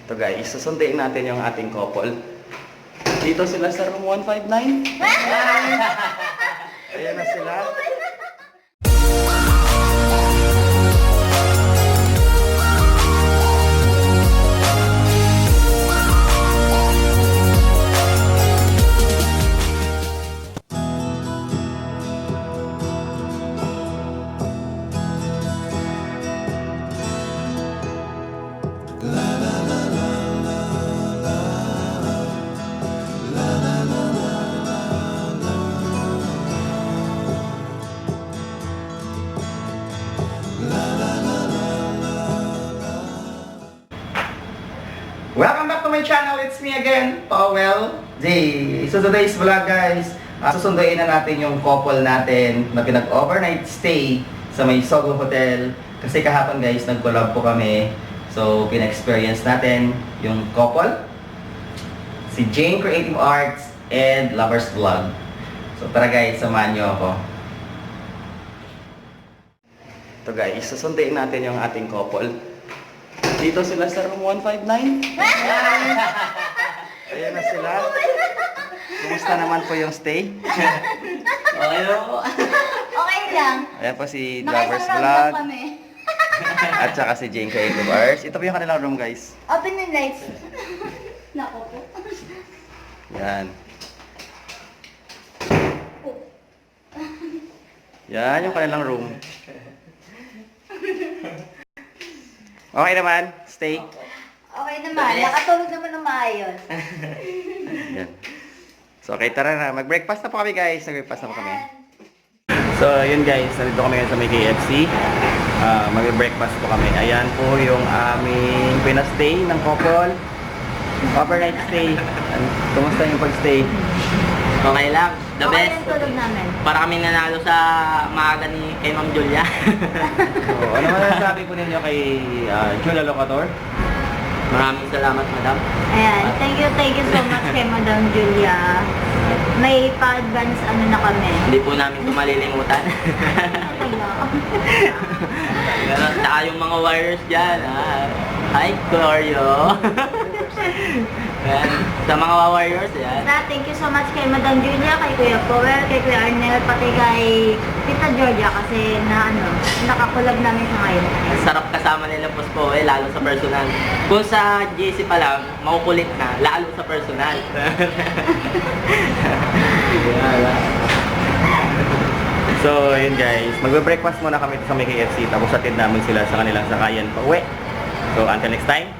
Ito guys, susunduin natin yung ating couple. Dito sila sa room 159. Ayan na sila. Welcome back to my channel. It's me again, Powell J. So today's vlog guys, susunduin na natin yung couple natin na pinag-overnight stay sa may Sogo Hotel. Kasi kahapon guys, nag-collab po kami. So pina-experience natin yung couple, si Jane Creative Arts and Lovers Vlog. So tara guys, samahan nyo ako. Ito guys, susunduin natin yung ating couple. Dito sila sa room 159. Ayan na sila. Kumusta naman po yung stay? Okay po. Okay lang. Ayan po si Lovers Nakaisang round Vlog. lang kami. At saka si Jane Creative Arts. Ito po yung kanilang room guys. Open yung lights. Nako po. Yan. Yan yung kanilang room. Okay naman, stay. Okay naman. Nakatulog naman ng maayos. Yan. So okay, tara na. Mag-breakfast na po kami guys. Mag-breakfast na po kami. Ayan. So yun guys, nandito kami ngayon sa may KFC. Mag-breakfast po kami. Ayan po yung aming pinastay ng couple. Overnight stay. Kumusta yung pag-stay? Okay lang. The Okay best. yung tulog namin. Para kami nanalo sa maaga ni kay Ma'am Julia. So, ano masasabi po ninyo kay Julia Locator? Maraming salamat, madam. Ayan. Thank you so much kay Madam Julia. May pa-advance ano na kami. Hindi po namin ito malilimutan. Okay na. Ganun, saka yung mga wires dyan. Hi, Corio. Yan. Sa mga warriors, yan. Thank you so much kay Madam Julia, kay Kuya Powell, kay Kuya Arnel, pati kay Tita Georgia kasi nakakulab namin sa ngayon. Sarap kasama nila po lalo sa personal. Kung sa JC pa lang, makukulit na, lalo sa personal. So, yun guys. Magbe-breakfast muna kami sa may KFC. Tapos atid namin sila sa kanilang sakayan pa uwi. So, until next time.